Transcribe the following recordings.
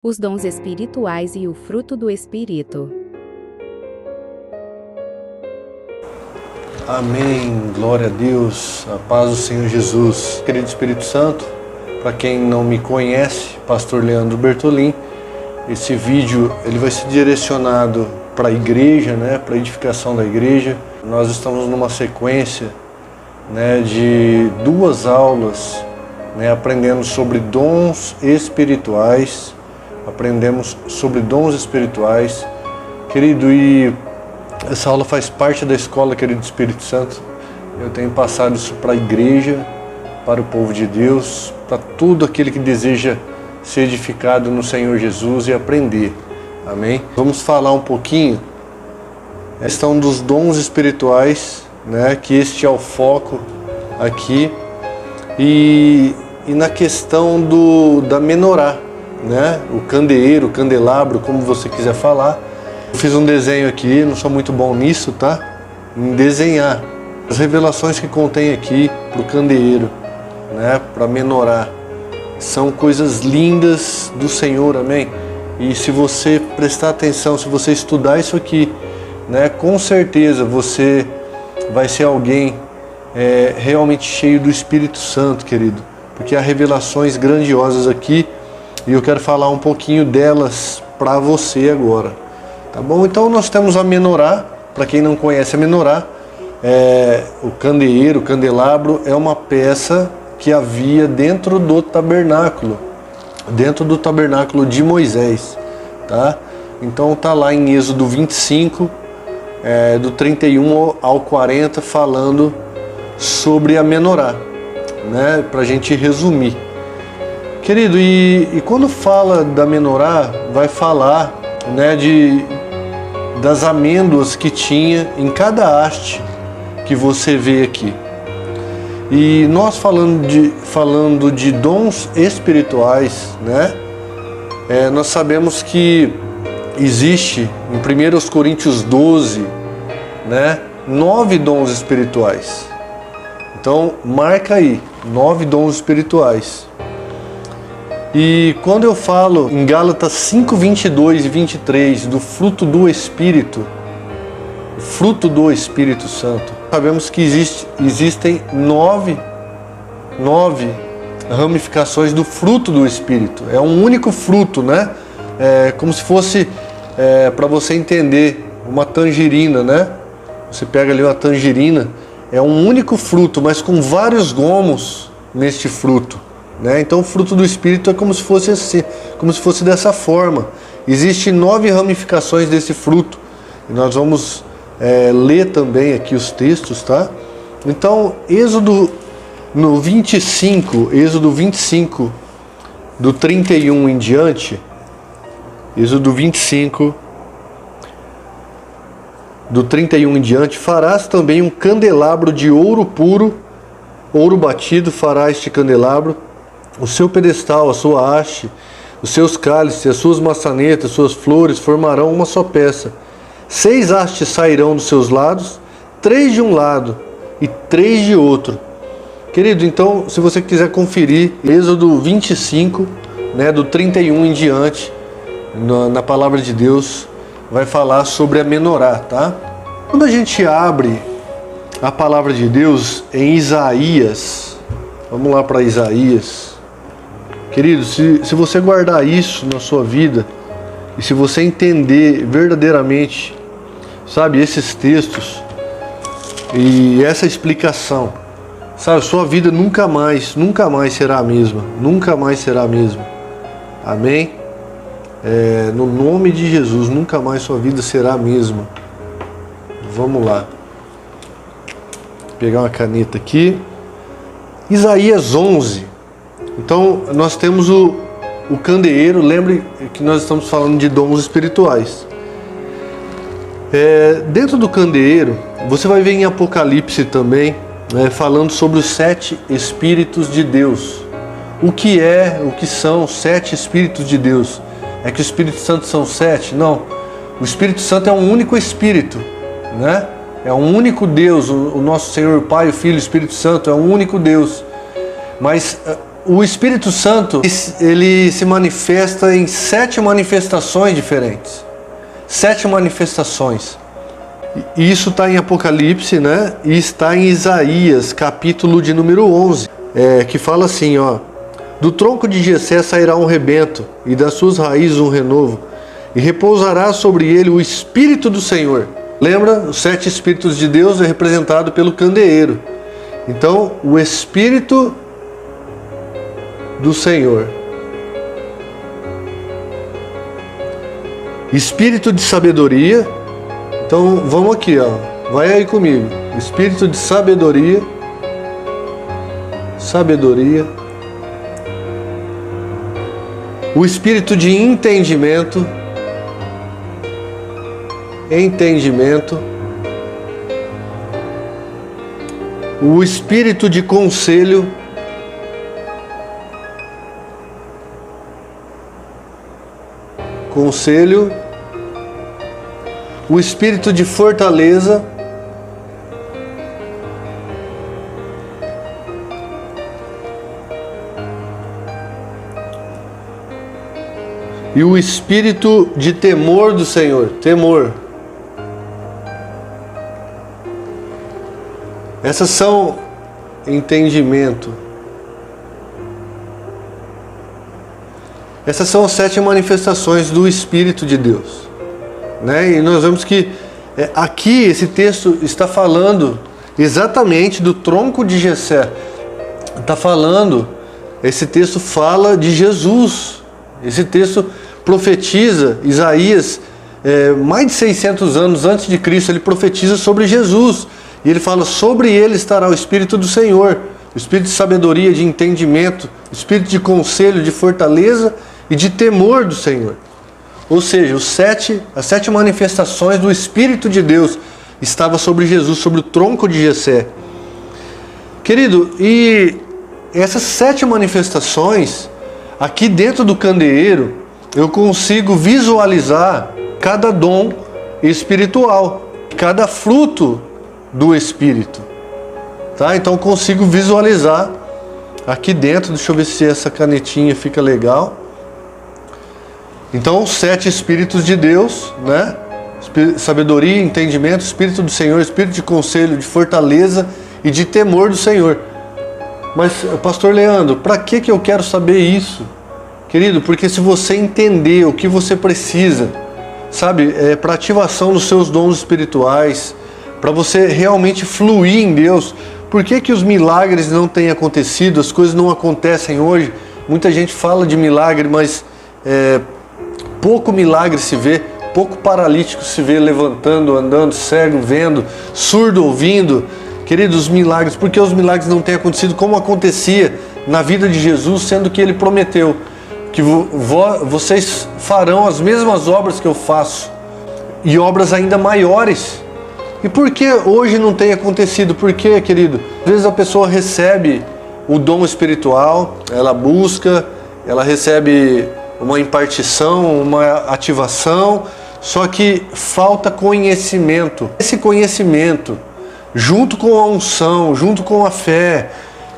os dons espirituais e o fruto do Espírito. Amém, glória a Deus, a paz do Senhor Jesus. Querido Espírito Santo, para quem não me conhece, Pastor Leandro Bertolin, esse vídeo ele vai ser direcionado para a igreja, para a edificação da igreja. Nós estamos numa sequência de 2 aulas, aprendendo sobre dons espirituais. Querido, e essa aula faz parte da escola, querido Espírito Santo. Eu tenho passado isso para a igreja, para o povo de Deus, para todo aquele que deseja ser edificado no Senhor Jesus e aprender. Amém? Vamos falar um pouquinho a questão dos dons espirituais, que este é o foco aqui, e na questão da menorá, o candeeiro, o candelabro, como você quiser falar. Eu fiz um desenho aqui, não sou muito bom nisso, tá? Em desenhar as revelações que contém aqui para o candeeiro, para menorá. São coisas lindas do Senhor, amém? E se você prestar atenção, se você estudar isso aqui, com certeza você vai ser alguém realmente cheio do Espírito Santo, querido. Porque há revelações grandiosas aqui e eu quero falar um pouquinho delas para você agora. Tá bom? Então nós temos a menorá. Para quem não conhece a menorá, o candeeiro, o candelabro é uma peça que havia dentro do tabernáculo de Moisés, tá? Então tá lá em Êxodo 25, do 31 ao 40, falando sobre a menorá, para a gente resumir. Querido, e quando fala da menorá, vai falar das amêndoas que tinha em cada haste que você vê aqui. E nós falando de dons espirituais, nós sabemos que existe em 1 Coríntios 12, 9 dons espirituais. Então marca aí, 9 dons espirituais. E quando eu falo em Gálatas 5, 22 e 23 do fruto do Espírito, fruto do Espírito Santo, sabemos que existem 9 ramificações do fruto do Espírito. É um único fruto, como se fosse, para você entender, uma tangerina, Você pega ali uma tangerina, é um único fruto, mas com vários gomos neste fruto. Então o fruto do Espírito é como se fosse assim, como se fosse dessa forma. Existem 9 ramificações desse fruto. E nós vamos ler também aqui os textos, tá? Então, Êxodo 25, do 31 em diante, Êxodo 25, do 31 em diante, farás também um candelabro de ouro puro, ouro batido, fará este candelabro, o seu pedestal, a sua haste, os seus cálices, as suas maçanetas, as suas flores formarão uma só peça. 6 hastes sairão dos seus lados, 3 de um lado e 3 de outro. Querido, então, se você quiser conferir, Êxodo 25, do 31 em diante, na palavra de Deus, vai falar sobre a menorá, tá? Quando a gente abre a palavra de Deus em Isaías, vamos lá para Isaías. Querido, se você guardar isso na sua vida, e se você entender verdadeiramente, esses textos e essa explicação, sua vida nunca mais será a mesma, nunca mais será a mesma. Amém? No nome de Jesus, nunca mais sua vida será a mesma. Vamos lá. Vou pegar uma caneta aqui. Isaías 11. Então, nós temos o candeeiro. Lembre que nós estamos falando de dons espirituais. Dentro do candeeiro, você vai ver em Apocalipse também, falando sobre os 7 Espíritos de Deus. O que são os 7 Espíritos de Deus? É que o Espírito Santo são 7? Não. O Espírito Santo é um único Espírito, É um único Deus. O nosso Senhor, Pai, o Filho e o Espírito Santo é um único Deus. Mas o Espírito Santo, ele se manifesta em 7 manifestações diferentes. 7 manifestações. E isso está em Apocalipse, né? E está em Isaías, capítulo de número 11, que fala assim, ó: do tronco de Jessé sairá um rebento, e das suas raízes um renovo, e repousará sobre ele o Espírito do Senhor. Lembra? Os 7 Espíritos de Deus é representado pelo candeeiro. Então, o Espírito do Senhor. Espírito de sabedoria. Então, vamos aqui, ó. Vai aí comigo. Espírito de sabedoria. Sabedoria. O espírito de entendimento. Entendimento. O espírito de conselho. Conselho. O espírito de fortaleza. E o espírito de temor do Senhor. Temor. Essas são entendimento. Essas são as 7 manifestações do Espírito de Deus, né? E nós vemos que aqui esse texto está falando exatamente do tronco de Jessé. Está falando, esse texto fala de Jesus. Esse texto profetiza, Isaías, mais de 600 anos antes de Cristo, ele profetiza sobre Jesus. E ele fala, sobre ele estará o Espírito do Senhor, o Espírito de sabedoria, de entendimento, o Espírito de conselho, de fortaleza e de temor do Senhor. Ou seja, as 7 manifestações do Espírito de Deus estavam sobre Jesus, sobre o tronco de Jessé. Querido, e essas 7 manifestações, aqui dentro do candeeiro, eu consigo visualizar cada dom espiritual, cada fruto do Espírito, tá? Então eu consigo visualizar aqui dentro. Deixa eu ver se essa canetinha fica legal. Então, os 7 Espíritos de Deus, né? Sabedoria, entendimento, Espírito do Senhor, Espírito de conselho, de fortaleza e de temor do Senhor. Mas, pastor Leandro, para que eu quero saber isso? Querido, porque se você entender o que você precisa, sabe, para ativação dos seus dons espirituais, para você realmente fluir em Deus. Por que os milagres não têm acontecido, as coisas não acontecem hoje? Muita gente fala de milagre, mas pouco milagre se vê, pouco paralítico se vê levantando, andando, cego vendo, surdo ouvindo. Queridos, os milagres, por que os milagres não têm acontecido como acontecia na vida de Jesus, sendo que ele prometeu que vocês farão as mesmas obras que eu faço e obras ainda maiores. E por que hoje não tem acontecido? Por quê, querido? Às vezes a pessoa recebe o dom espiritual, ela busca, ela recebe uma impartição, uma ativação, só que falta conhecimento. Esse conhecimento, junto com a unção, junto com a fé,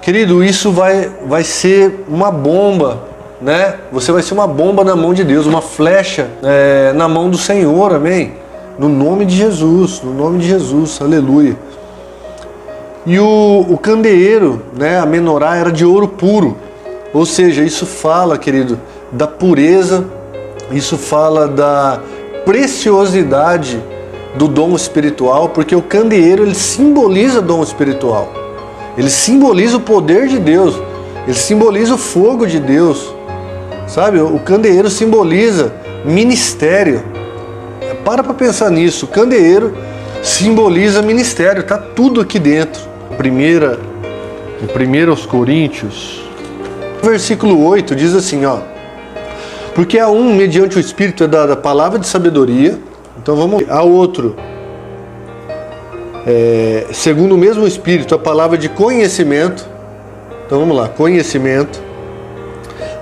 querido, isso vai ser uma bomba, né? Você vai ser uma bomba na mão de Deus, uma flecha na mão do Senhor, amém? No nome de Jesus, aleluia. E o candeeiro, né, a menorá era de ouro puro, ou seja, isso fala, querido, da pureza, isso fala da preciosidade do dom espiritual, porque o candeeiro, ele simboliza o dom espiritual, ele simboliza o poder de Deus, ele simboliza o fogo de Deus, sabe? O candeeiro simboliza ministério. Para pensar nisso, o candeeiro simboliza ministério, está tudo aqui dentro. Em 1 aos Coríntios, versículo 8, diz assim, ó: porque a um, mediante o Espírito, é dada a palavra de sabedoria. Então vamos a outro, segundo o mesmo Espírito, a palavra de conhecimento. Então vamos lá, conhecimento.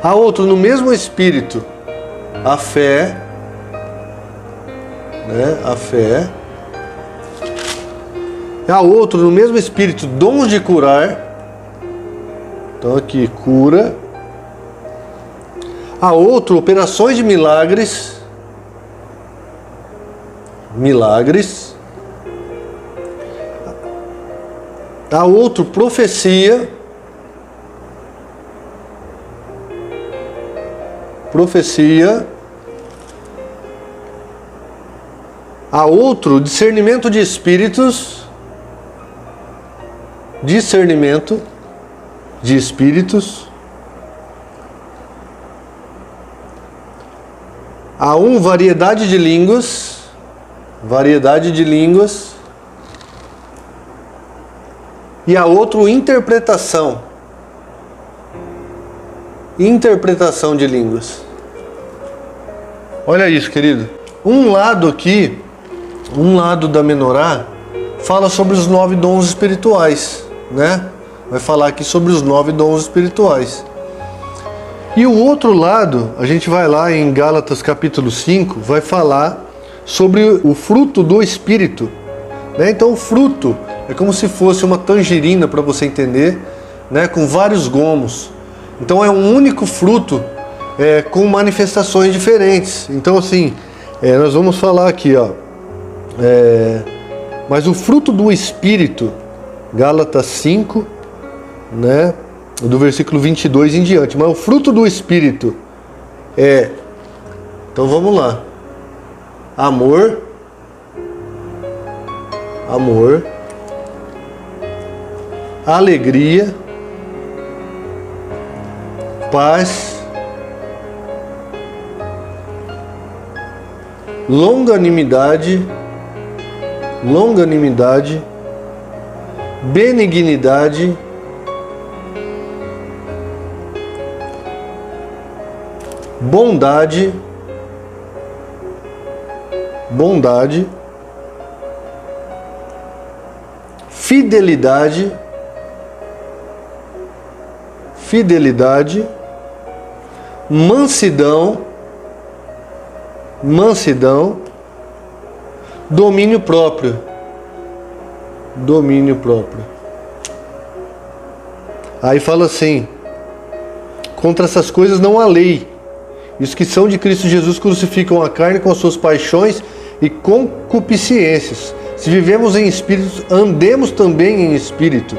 A outro, no mesmo Espírito, a fé, né? A fé. A outro, no mesmo Espírito, dons de curar. Então aqui, cura. A outro, operações de milagres. Milagres. A outro, profecia. Profecia. A outro, discernimento de espíritos. Discernimento de espíritos. A um, variedade de línguas. Variedade de línguas. E a outro, interpretação. Interpretação de línguas. Olha isso, querido. Um lado aqui, um lado da menorá, fala sobre os 9 dons espirituais, né? Vai falar aqui sobre os 9 dons espirituais. E o outro lado, a gente vai lá em Gálatas capítulo 5, vai falar sobre o fruto do Espírito, né? Então o fruto é como se fosse uma tangerina, para você entender, né? Com vários gomos. Então é um único fruto com manifestações diferentes. Então assim, nós vamos falar aqui, ó. Mas o fruto do Espírito, Gálatas 5, né? Do versículo 22 em diante. Mas o fruto do Espírito é... Então vamos lá. Amor. Amor. Alegria. Paz. Longanimidade. Longanimidade. Benignidade. Bondade. Bondade. Fidelidade. Fidelidade. Mansidão. Mansidão. Domínio próprio. Domínio próprio. Aí fala assim: contra essas coisas não há lei. Os que são de Cristo Jesus crucificam a carne com as suas paixões e concupiscências. Se vivemos em espírito, andemos também em espírito.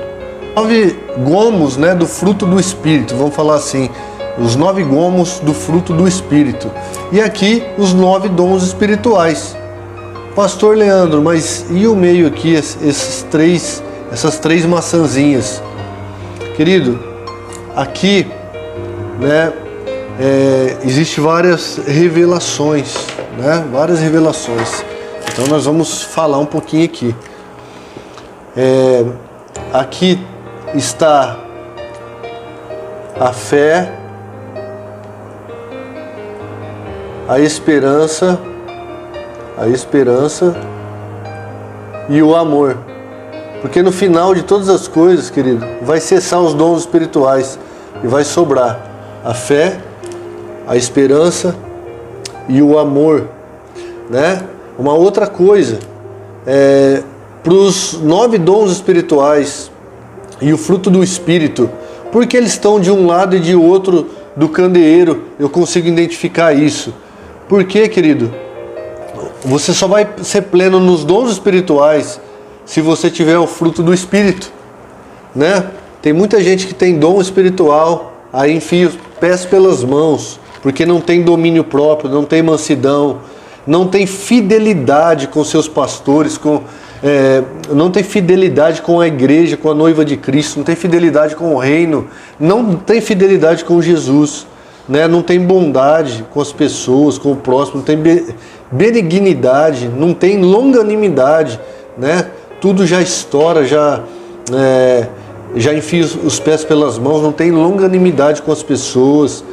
9 gomos, né, do fruto do Espírito, vamos falar assim. Os 9 gomos do fruto do Espírito. E aqui os 9 dons espirituais. Pastor Leandro, mas e o meio aqui, essas três maçãzinhas? Querido, aqui, né, existe várias revelações, né? Várias revelações. Então nós vamos falar um pouquinho aqui. Aqui está a fé, a esperança e o amor. Porque no final de todas as coisas, querido, vai cessar os dons espirituais e vai sobrar a fé, a esperança e o amor, né? Uma outra coisa, para os 9 dons espirituais e o fruto do Espírito, porque eles estão de um lado e de outro do candeeiro, eu consigo identificar isso. Por quê, querido? Você só vai ser pleno nos dons espirituais se você tiver o fruto do Espírito, né? Tem muita gente que tem dom espiritual, aí enfia os pés pelas mãos, porque não tem domínio próprio, não tem mansidão, não tem fidelidade com seus pastores, não tem fidelidade com a igreja, com a noiva de Cristo, não tem fidelidade com o reino, não tem fidelidade com Jesus, né? Não tem bondade com as pessoas, com o próximo, não tem benignidade, não tem longanimidade, né? Tudo já estoura, já enfia os pés pelas mãos, não tem longanimidade com as pessoas,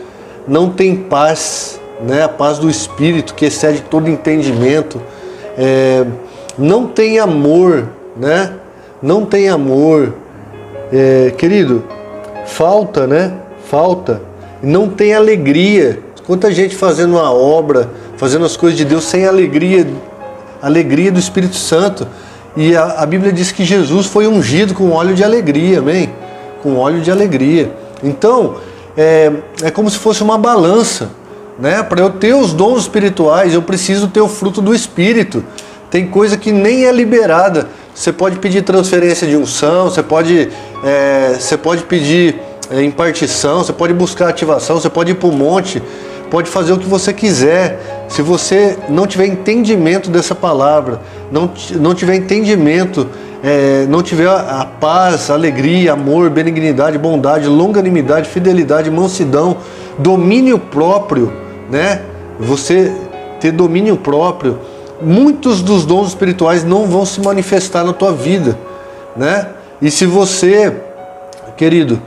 não tem paz, né? A paz do Espírito que excede todo entendimento, não tem amor, né? Não tem amor, querido, falta, né? Falta, não tem alegria. Quanta gente fazendo uma obra, fazendo as coisas de Deus sem alegria do Espírito Santo. E a Bíblia diz que Jesus foi ungido com óleo de alegria, amém? Com óleo de alegria. Então, é como se fosse uma balança, né? Para eu ter os dons espirituais, eu preciso ter o fruto do Espírito. Tem coisa que nem é liberada. Você pode pedir transferência de unção, você pode pedir impartição, você pode buscar ativação, você pode ir para o monte, pode fazer o que você quiser. Se você não tiver entendimento dessa palavra, não tiver entendimento, não tiver a paz, alegria, amor, benignidade, bondade, longanimidade, fidelidade, mansidão, domínio próprio, né? Você ter domínio próprio, muitos dos dons espirituais não vão se manifestar na tua vida, né? E se você, querido,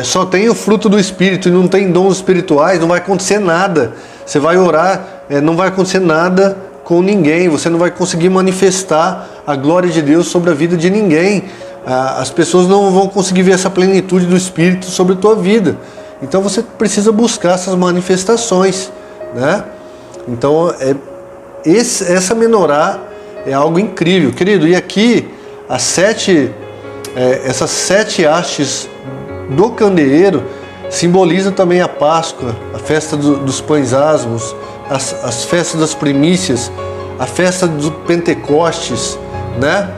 só tem o fruto do Espírito e não tem dons espirituais, não vai acontecer nada. Você vai orar, não vai acontecer nada com ninguém, você não vai conseguir manifestar a glória de Deus sobre a vida de ninguém. As pessoas não vão conseguir ver essa plenitude do Espírito sobre a tua vida. Então você precisa buscar essas manifestações, né? Então essa menorá é algo incrível, querido. E aqui essas 7 hastes do candeeiro simboliza também a Páscoa, a festa dos pães asmos, as festas das primícias, a festa do Pentecostes, né?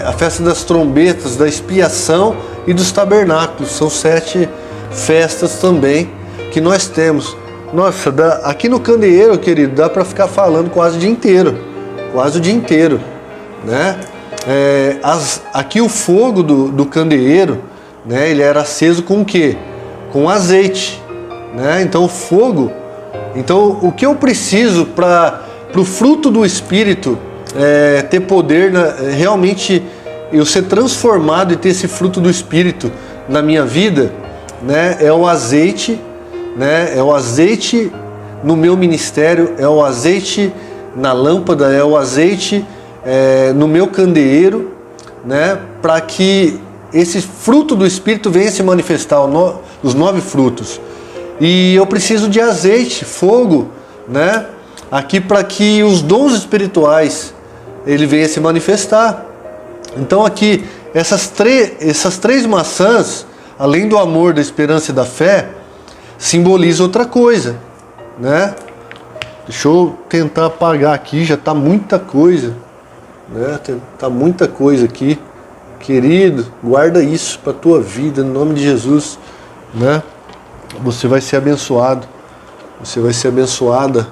A festa das trombetas, da expiação e dos tabernáculos. São 7 festas também que nós temos. Nossa, aqui no candeeiro, querido, dá para ficar falando quase o dia inteiro, né? Aqui o fogo do candeeiro, né? Ele era aceso com o quê? Com azeite, né? Então o fogo. Então o que eu preciso para o fruto do Espírito ter poder, realmente eu ser transformado e ter esse fruto do Espírito na minha vida, né? É o azeite, né? É o azeite no meu ministério, é o azeite na lâmpada, é o azeite no meu candeeiro, né? Para que esse fruto do Espírito venha se manifestar, os 9 frutos. E eu preciso de azeite, fogo, né? Aqui para que os dons espirituais ele venha se manifestar. Então aqui essas três maçãs, além do amor, da esperança e da fé, simbolizam outra coisa, né? Deixa eu tentar apagar aqui, já está muita coisa, né? Tá muita coisa aqui. Querido, guarda isso para a tua vida, no nome de Jesus, né? Você vai ser abençoado, você vai ser abençoada,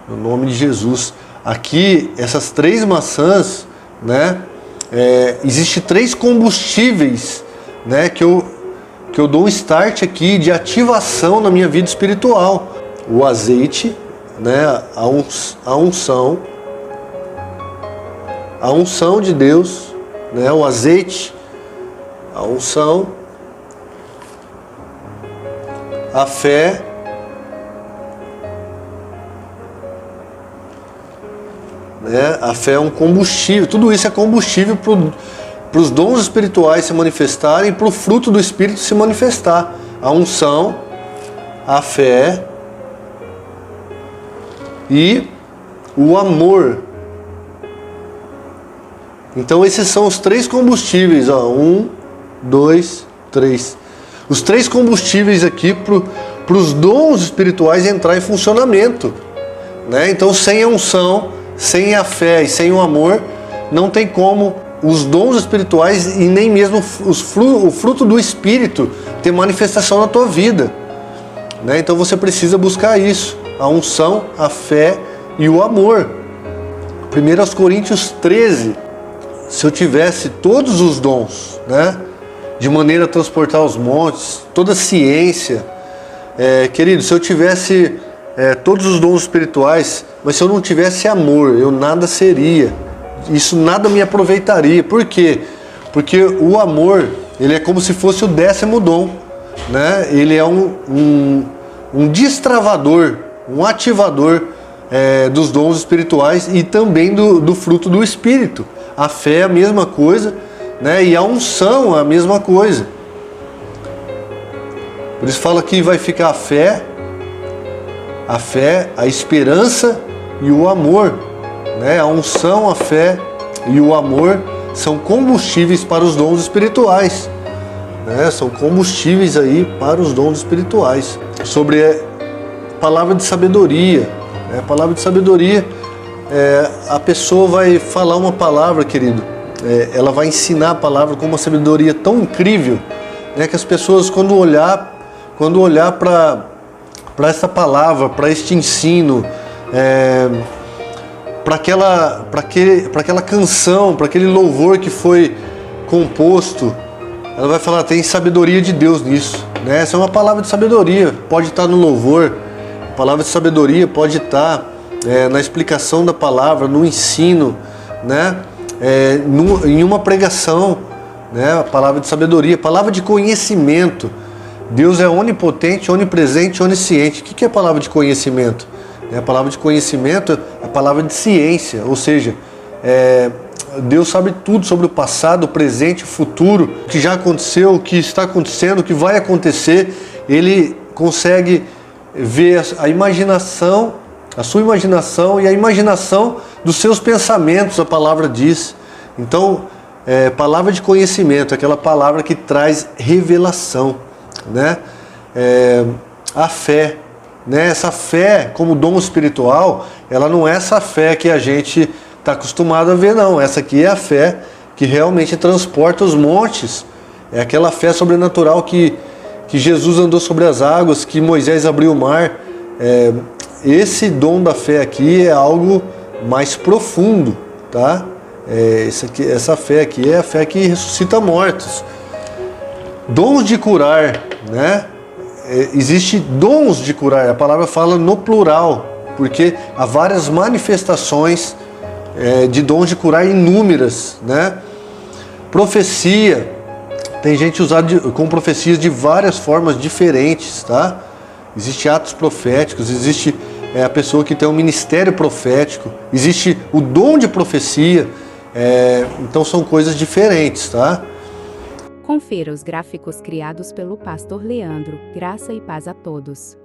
no nome de Jesus. Aqui, essas 3 maçãs, né? Existe 3 combustíveis, né? Que eu dou um start aqui de ativação na minha vida espiritual. O azeite, né? A unção de Deus, né? O azeite, a unção, a fé, né? A fé é um combustível. Tudo isso é combustível para os dons espirituais se manifestarem, para o fruto do Espírito se manifestar. A unção, a fé e o amor. Então esses são os 3 combustíveis, ó. 1, 2, 3. Os 3 combustíveis aqui para os dons espirituais entrar em funcionamento, né? Então sem a unção, sem a fé e sem o amor, não tem como os dons espirituais e nem mesmo o fruto do Espírito ter manifestação na tua vida, né? Então você precisa buscar isso, a unção, a fé e o amor. 1 Coríntios 13, se eu tivesse todos os dons, né? De maneira a transportar os montes, toda a ciência, querido, se eu tivesse todos os dons espirituais, mas se eu não tivesse amor, eu nada seria. Isso nada me aproveitaria. Por quê? Porque o amor, ele é como se fosse o 10º dom, né? Ele é um destravador, um ativador dos dons espirituais e também do fruto do Espírito. A fé é a mesma coisa, né? E a unção é a mesma coisa. Por isso fala que vai ficar a fé, a esperança e o amor, né? A unção, a fé e o amor são combustíveis para os dons espirituais, né? São combustíveis aí para os dons espirituais. Sobre a palavra de sabedoria, né? A palavra de sabedoria, a pessoa vai falar uma palavra, querido, ela vai ensinar a palavra com uma sabedoria tão incrível, né? Que as pessoas, quando olhar para essa palavra, para este ensino, para aquela canção, para aquele louvor que foi composto, ela vai falar, tem sabedoria de Deus nisso, né? Essa é uma palavra de sabedoria, pode estar no louvor, a palavra de sabedoria pode estar na explicação da palavra, no ensino, né? Em uma pregação, né? A palavra de sabedoria, palavra de conhecimento. Deus é onipotente, onipresente, onisciente. O que é a palavra de conhecimento? A palavra de conhecimento é a palavra de ciência, ou seja, Deus sabe tudo sobre o passado, o presente, o futuro, o que já aconteceu, o que está acontecendo, o que vai acontecer. Ele consegue ver a imaginação, a sua imaginação e a imaginação dos seus pensamentos, a palavra diz. Então, palavra de conhecimento, aquela palavra que traz revelação, né? A fé, né? Essa fé como dom espiritual, ela não é essa fé que a gente está acostumado a ver, não. Essa aqui é a fé que realmente transporta os montes. É aquela fé sobrenatural que Jesus andou sobre as águas, que Moisés abriu o mar. Esse dom da fé aqui é algo mais profundo, tá? Essa fé aqui é a fé que ressuscita mortos. Dons de curar, né? Existe dons de curar, a palavra fala no plural, porque há várias manifestações de dons de curar inúmeras, né? Profecia, tem gente usada com profecias de várias formas diferentes, tá? Existe atos proféticos, existe a pessoa que tem um ministério profético, existe o dom de profecia, então são coisas diferentes, tá? Confira os gráficos criados pelo pastor Leandro. Graça e paz a todos.